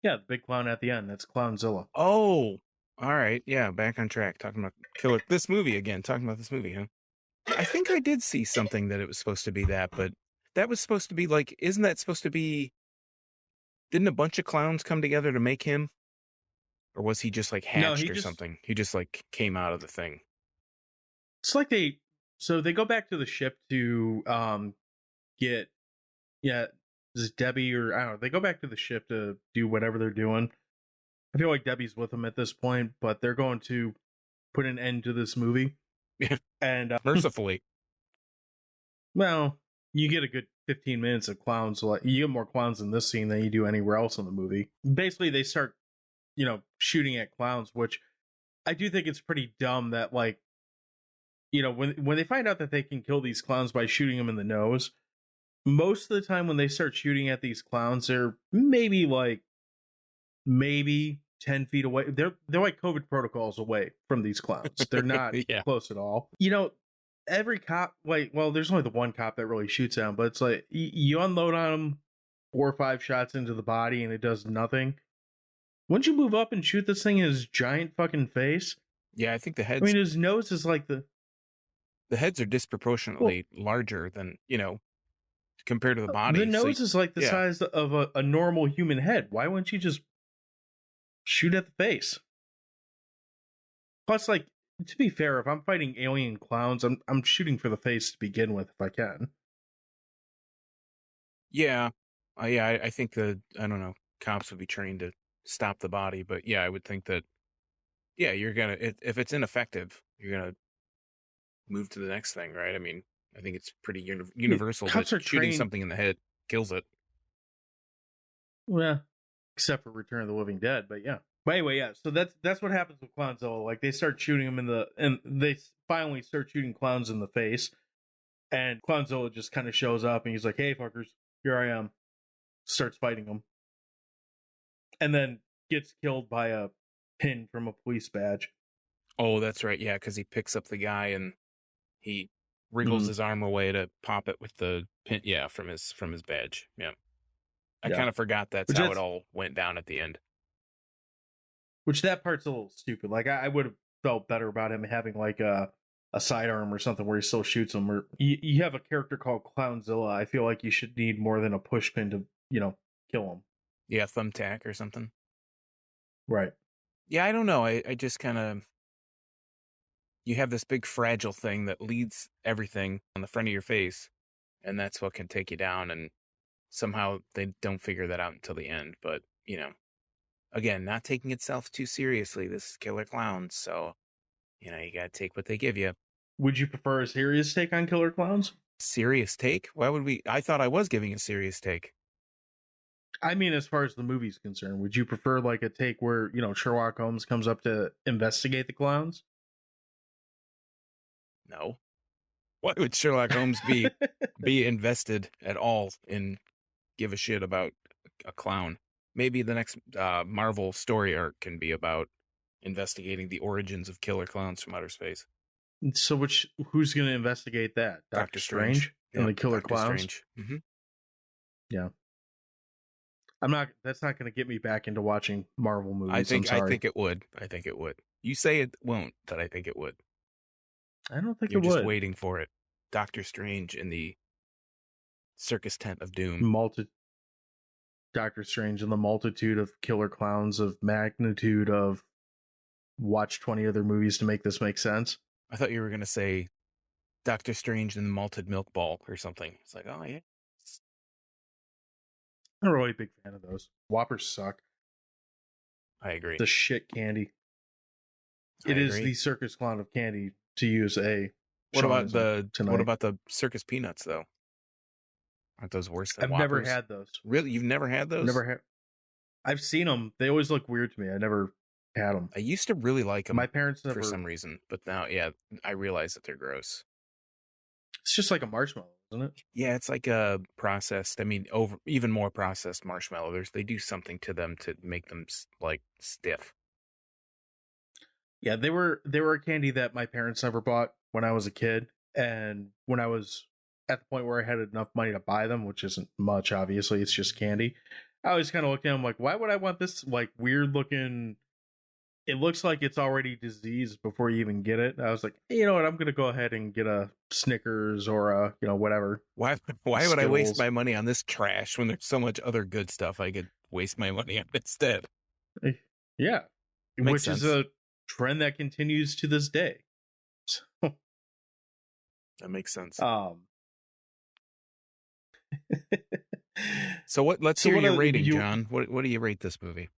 Yeah, the big clown at the end. That's Clownzilla. Oh, all right. Yeah, back on track. Talking about this movie again. Talking about this movie, huh? I think I did see something that it was supposed to be that, but that was supposed to be like, isn't that supposed to be, didn't a bunch of clowns come together to make him? Or was he just like hatched something? He just like came out of the thing. It's like they go back to the ship to get, is it Debbie or I don't know. They go back to the ship to do whatever they're doing. I feel like Debbie's with them at this point, but they're going to put an end to this movie. Yeah. And mercifully. Well, you get a good 15 minutes of clowns. So you get more clowns in this scene than you do anywhere else in the movie. Basically, they start, shooting at clowns, which I do think it's pretty dumb that, like, when they find out that they can kill these clowns by shooting them in the nose, most of the time when they start shooting at these clowns, they're maybe 10 feet away. They're like COVID protocols away from these clowns. They're not close at all. Every cop, there's only the one cop that really shoots at them, but it's like you unload on them 4 or 5 shots into the body and it does nothing. Wouldn't you move up and shoot this thing in his giant fucking face? Yeah, I think the heads. I mean, his nose is like the heads are disproportionately larger than, compared to the body. The nose is like the size of a normal human head. Why wouldn't you just shoot at the face? Plus, like, to be fair, if I'm fighting alien clowns, I'm shooting for the face to begin with if I can. Yeah. I think cops would be trained to stop the body, but yeah, I would think that, you're gonna, if it's ineffective, you're gonna move to the next thing, right? I mean, I think it's pretty universal that shooting something in the head kills it. Well, except for Return of the Living Dead, but yeah. But anyway, yeah. So that's what happens with Clownzilla. Like, they start shooting him and they finally start shooting clowns in the face, and Clownzilla just kind of shows up and he's like, "Hey, fuckers, here I am." Starts fighting them, and then gets killed by a pin from a police badge. Oh, that's right. Yeah, because he picks up the guy and he wriggles his arm away to pop it with the pin. Yeah, from his badge. Yeah, I kind of forgot that's how it all went down at the end. Which that part's a little stupid. Like, I would have felt better about him having like a sidearm or something where he still shoots him. Or you have a character called Clownzilla. I feel like you should need more than a push pin to kill him. Yeah, thumbtack or something. Right. Yeah, I don't know. I just kind of, you have this big fragile thing that leads everything on the front of your face, and that's what can take you down. And somehow they don't figure that out until the end. But, you know, again, not taking itself too seriously. This is Killer Klowns, so, you know, you got to take what they give you. Would you prefer a serious take on Killer Klowns? Serious take? Why would we? I thought I was giving a serious take. I mean, as far as the movie's concerned, would you prefer like a take where, you know, Sherlock Holmes comes up to investigate the clowns? No. Why would Sherlock Holmes be invested at all in give a shit about a clown? Maybe the next Marvel story arc can be about investigating the origins of killer clowns from outer space. So who's going to investigate that? Doctor Strange and the Killer Clowns? Mm-hmm. Yeah. That's not going to get me back into watching Marvel movies. I think it would. You say it won't, but I think it would. I don't think You're it would. just waiting for it. Doctor Strange in the circus tent of doom. Doctor Strange and the multitude of killer clowns of magnitude of watch 20 other movies to make this make sense. I thought you were going to say Doctor Strange and the malted milk ball or something. It's like, oh, yeah. I'm not really a big fan of those. Whoppers suck. I agree. The shit candy. It is the circus clown of candy, to use a. What about the circus peanuts though? Aren't those worse than Whoppers? Never had those. Really? You've never had those? Never had. I've seen them. They always look weird to me. I never had them. I used to really like them. My parents never, for some reason, but now, yeah, I realize that they're gross. It's just like a marshmallow, isn't it? Yeah, it's like a processed. I mean, even more processed marshmallow. They do something to them to make them like stiff. Yeah, they were a candy that my parents never bought when I was a kid, and when I was at the point where I had enough money to buy them, which isn't much, obviously, it's just candy. I always kind of looked at them like, why would I want this like weird looking? It looks like it's already diseased before you even get it. I was like, hey, you know what? I'm gonna go ahead and get a Snickers or a whatever. Why would I waste my money on this trash when there's so much other good stuff I could waste my money on instead? Yeah, Makes sense. Is a trend that continues to this day. So that makes sense. So let's hear your rating, John. What do you rate this movie?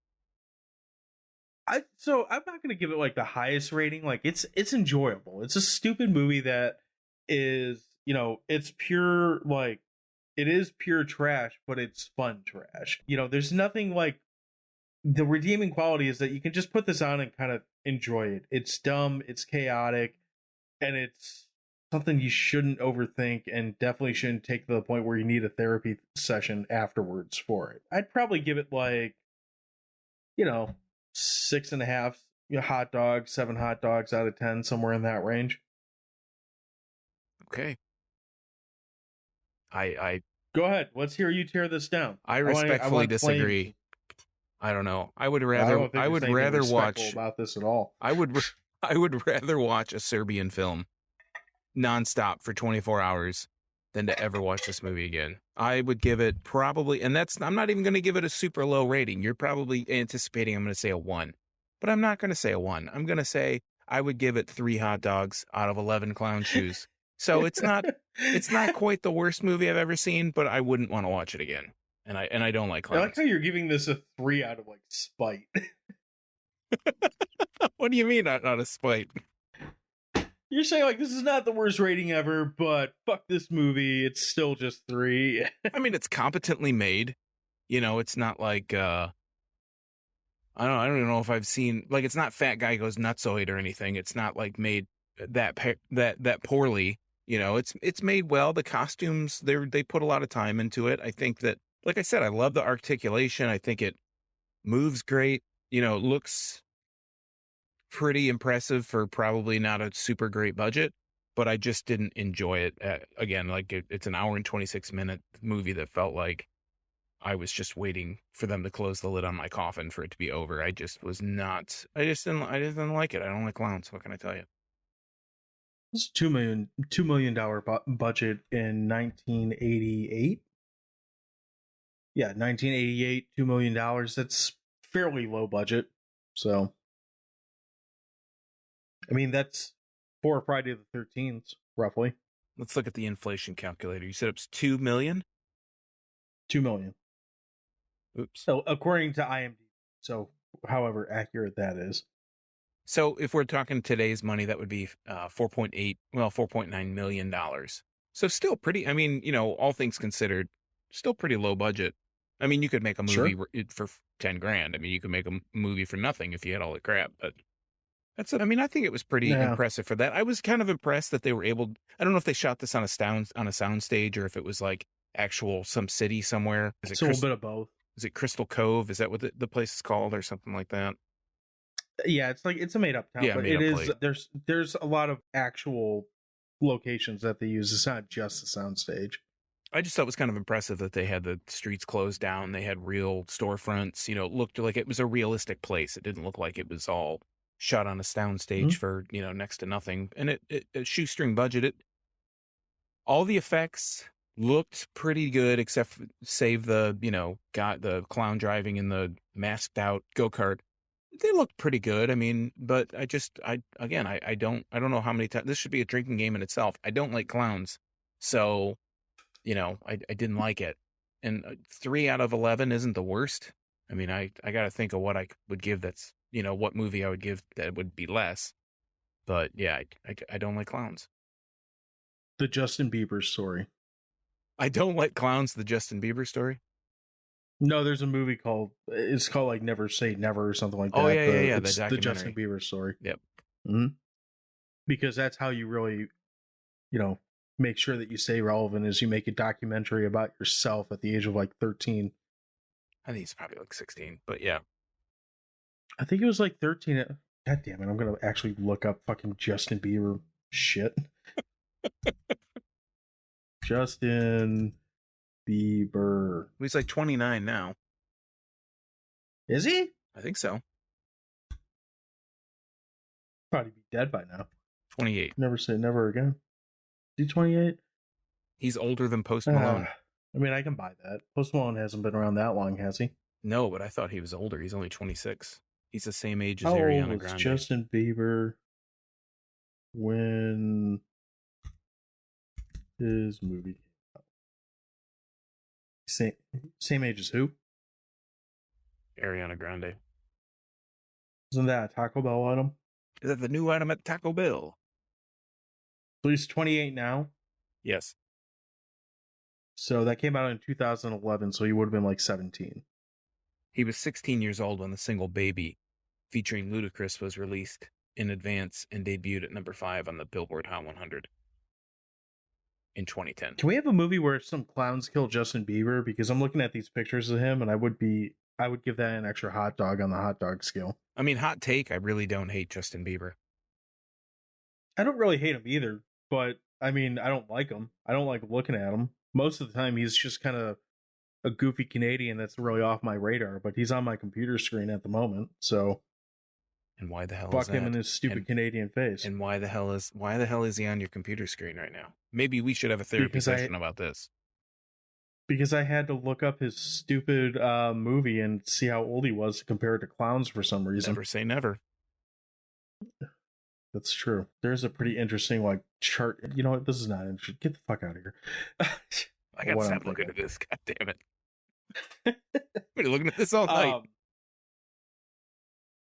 I'm not going to give it like the highest rating. Like it's enjoyable. It's a stupid movie that is, it's pure, like it is pure trash, but it's fun trash. There's nothing like the redeeming quality is that you can just put this on and kind of enjoy it. It's dumb, it's chaotic, and it's something you shouldn't overthink and definitely shouldn't take to the point where you need a therapy session afterwards for it. I'd probably give it like, 6.5 hot dogs, 7 hot dogs out of 10, somewhere in that range. Okay. I go ahead. Let's hear you tear this down. I respectfully disagree. I don't know. I would rather watch about this at all. I would rather watch a Serbian film nonstop for 24 hours than to ever watch this movie again. I would give it probably, and I'm not even going to give it a super low rating. You're probably anticipating I'm going to say a 1, but I'm not going to say a 1. I'm going to say I would give it 3 hot dogs out of 11 clown shoes. So it's not quite the worst movie I've ever seen, but I wouldn't want to watch it again. And I don't like clowns. I like how you're giving this a 3 out of like spite. What do you mean out of spite? You're saying like this is not the worst rating ever, but fuck this movie. It's still just 3. I mean, it's competently made. It's not like I don't even know if I've seen, like, it's not Fat Guy Goes Nutsoid or anything. It's not like made that poorly. It's made well. The costumes, they put a lot of time into it. I think that, like I said, I love the articulation. I think it moves great. Looks pretty impressive for probably not a super great budget, but I just didn't enjoy it. Again, like it's an hour and 26-minute movie that felt like I was just waiting for them to close the lid on my coffin for it to be over. I just didn't like it. I don't like clowns. What can I tell you? It's $2 million budget in 1988. Yeah, 1988, $2 million. That's fairly low budget. So, I mean, that's 4 Friday the 13th, roughly. Let's look at the inflation calculator. You said it was 2 million? 2 million. Oops. So according to IMDb. So however accurate that is. So if we're talking today's money, that would be $4.9 million. So still pretty, I mean, all things considered, still pretty low budget. I mean, you could make a movie for 10 grand. I mean, you could make a movie for nothing if you had all the crap, but I mean, I think it was pretty impressive for that. I was kind of impressed that they were able, I don't know if they shot this on a sound stage or if it was like actual some city somewhere. It's a little bit of both. Is it Crystal Cove? Is that what the place is called or something like that? Yeah, it's a made up town, but it is place. There's a lot of actual locations that they use. It's not just a soundstage. I just thought it was kind of impressive that they had the streets closed down. They had real storefronts. It looked like it was a realistic place. It didn't look like it was all shot on a soundstage for next to nothing. And it shoestring budget. All the effects looked pretty good, except for, save the the clown driving in the masked out go-kart. They looked pretty good. I mean, but I don't know how many times this should be a drinking game in itself. I don't like clowns, so I didn't like it. And 3 out of 11 isn't the worst. I mean, I got to think of what I would give. That's what movie I would give that would be less. But yeah, I don't like clowns. The Justin Bieber story. I don't like clowns. The Justin Bieber story. No, there's a movie called like Never Say Never or something like that. Oh yeah. It's the Justin Bieber story. Yep. Mm-hmm. Because that's how you really, make sure that you stay relevant is you make a documentary about yourself at the age of like 13. I think he's probably like 16, but yeah. I think it was like 13. God damn it. I'm going to actually look up fucking Justin Bieber shit. Justin Bieber. He's like 29 now. Is he? I think so. Probably be dead by now. 28. Never say never again. Is he 28? He's older than Post Malone. I mean, I can buy that. Post Malone hasn't been around that long, has he? No, but I thought he was older. He's only 26. He's the same age as How Ariana old Grande. Was Justin Bieber when his movie came out? Same age as who? Ariana Grande. Isn't that a Taco Bell item? Is that the new item at Taco Bell? So he's 28 now? Yes. So that came out in 2011, so he would have been like 17. He was 16 years old when the single Baby, featuring Ludacris, was released in advance and debuted at number 5 on the Billboard Hot 100 in 2010. Can we have a movie where some clowns kill Justin Bieber? Because I'm looking at these pictures of him, and I would give that an extra hot dog on the hot dog scale. I mean, hot take, I really don't hate Justin Bieber. I don't really hate him either, but I mean, I don't like him. I don't like looking at him. Most of the time, he's just kind of a goofy Canadian that's really off my radar, but he's on my computer screen at the moment, so. And why the hell fuck is that? him and his stupid Canadian face. And why the hell is he on your computer screen right now? Maybe we should have a therapy session about this. Because I had to look up his stupid movie and see how old he was compared to Clowns for some reason. Never say never. That's true. There's a pretty interesting chart. You know what? This is not interesting. Get the fuck out of here. I gotta stop looking at this. God damn it. We're looking at this all night.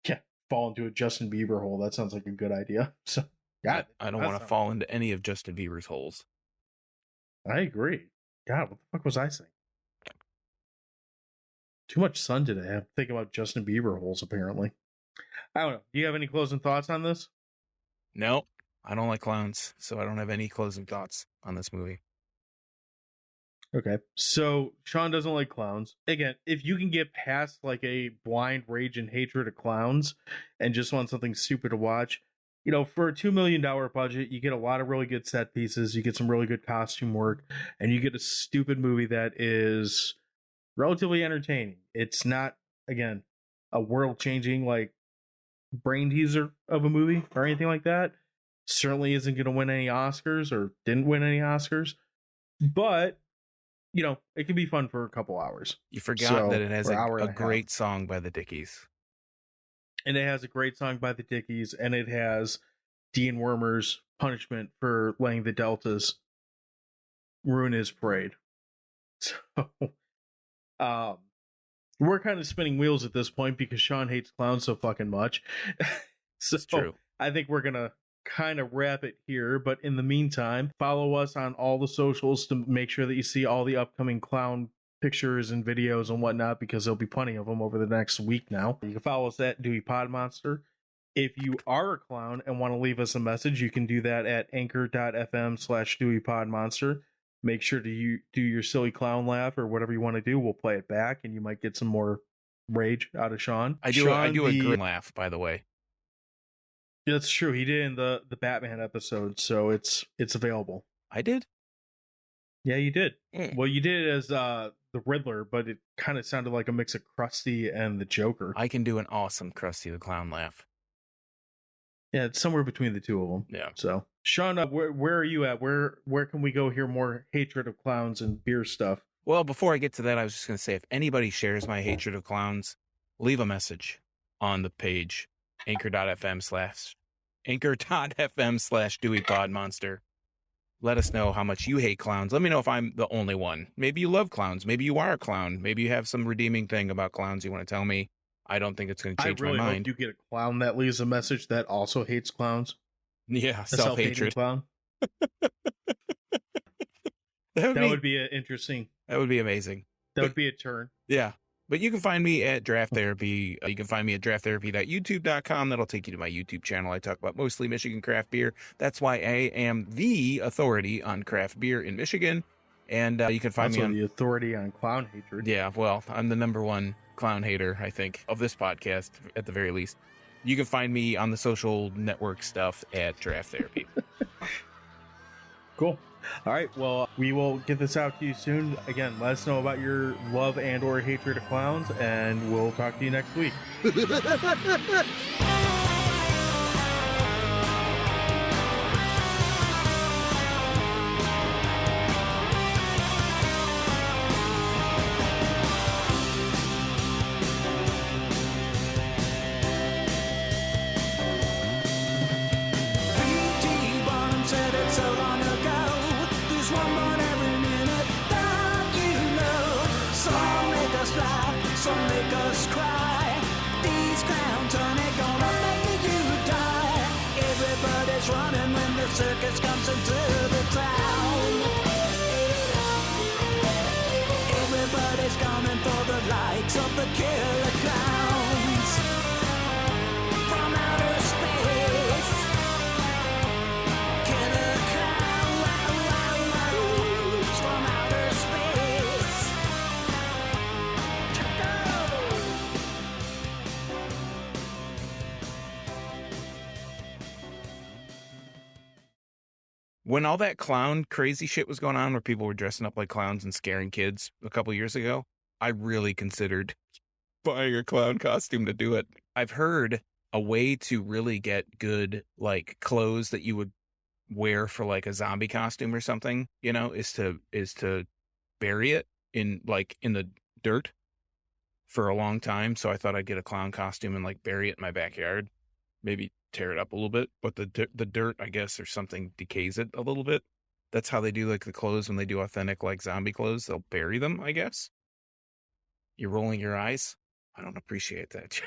Yeah, fall into a Justin Bieber hole. That sounds like a good idea. So, God, I don't want to fall into any of Justin Bieber's holes. I agree. God, what the fuck was I saying? Too much sun today. I'm thinking about Justin Bieber holes, apparently. I don't know. Do you have any closing thoughts on this? No, I don't like clowns, so I don't have any closing thoughts on this movie. Okay, so Sean doesn't like clowns. Again, if you can get past a blind rage and hatred of clowns and just want something stupid to watch, for a $2 million budget, you get a lot of really good set pieces, you get some really good costume work, and you get a stupid movie that is relatively entertaining. It's not, again, a world-changing, brain teaser of a movie or anything like that. Certainly isn't going to win any Oscars or didn't win any Oscars, but it can be fun for a couple hours. You forgot that it has a great song by the Dickies. And it has a great song by the Dickies, and it has Dean Wormer's punishment for letting the Deltas ruin his parade. So, we're kind of spinning wheels at this point because Sean hates clowns so fucking much. So It's true. I think we're gonna kind of wrap it here. But in the meantime, follow us on all the socials to make sure that you see all the upcoming clown pictures and videos and whatnot, because there'll be plenty of them over the next week now. You can follow us at Dewey Pod Monster. If you are a clown and want to leave us a message, you can do that at anchor.fm/Dewey Pod Monster. Make sure to do your silly clown laugh or whatever you want to do. We'll play it back and you might get some more rage out of Sean. I do a great laugh, by the way. That's true. He did in the Batman episode, so it's available. I did? Yeah, you did. Mm. Well, you did it as the Riddler, but it kind of sounded like a mix of Krusty and the Joker. I can do an awesome Krusty the Clown laugh. Yeah, it's somewhere between the two of them. Yeah. So, Sean, where are you at? Where can we go hear more hatred of clowns and beer stuff? Well, before I get to that, I was just going to say, if anybody shares my hatred of clowns, leave a message on the page, anchor.fm/DeweyPodMonster. Let us know how much you hate clowns. Let me know if I'm the only one. Maybe you love clowns. Maybe you are a clown. Maybe you have some redeeming thing about clowns you want to tell me. I don't think it's going to change my mind. I really hope you get a clown that leaves a message that also hates clowns. Yeah, a self-hatred clown. that would be interesting. That would be amazing. That would be a turn. Yeah. But you can find me at Draft Therapy. You can find me at drafttherapy.youtube.com. That'll take you to my YouTube channel. I talk about mostly Michigan craft beer. That's why I am the authority on craft beer in Michigan. And you can find me on the authority on clown hatred. Yeah, well, I'm the number one clown hater, I think, of this podcast, at the very least. You can find me on the social network stuff at Draft Therapy. Cool. All right. Well, we will get this out to you soon. Again, let us know about your love and or hatred of clowns, and we'll talk to you next week. Running when the circus comes into the town. Everybody's coming for the likes of the killer clowns from outer space. Killer clowns from outer space. Check out. When all that clown crazy shit was going on, where people were dressing up like clowns and scaring kids a couple years ago, I really considered buying a clown costume to do it. I've heard a way to really get good, like, clothes that you would wear for like a zombie costume or something, you know, is to bury it in the dirt for a long time. So I thought I'd get a clown costume and like bury it in my backyard, maybe tear it up a little bit, but the dirt, I guess, or something decays it a little bit. That's how they do like the clothes when they do authentic like zombie clothes. They'll bury them, I guess. You're rolling your eyes. I don't appreciate that.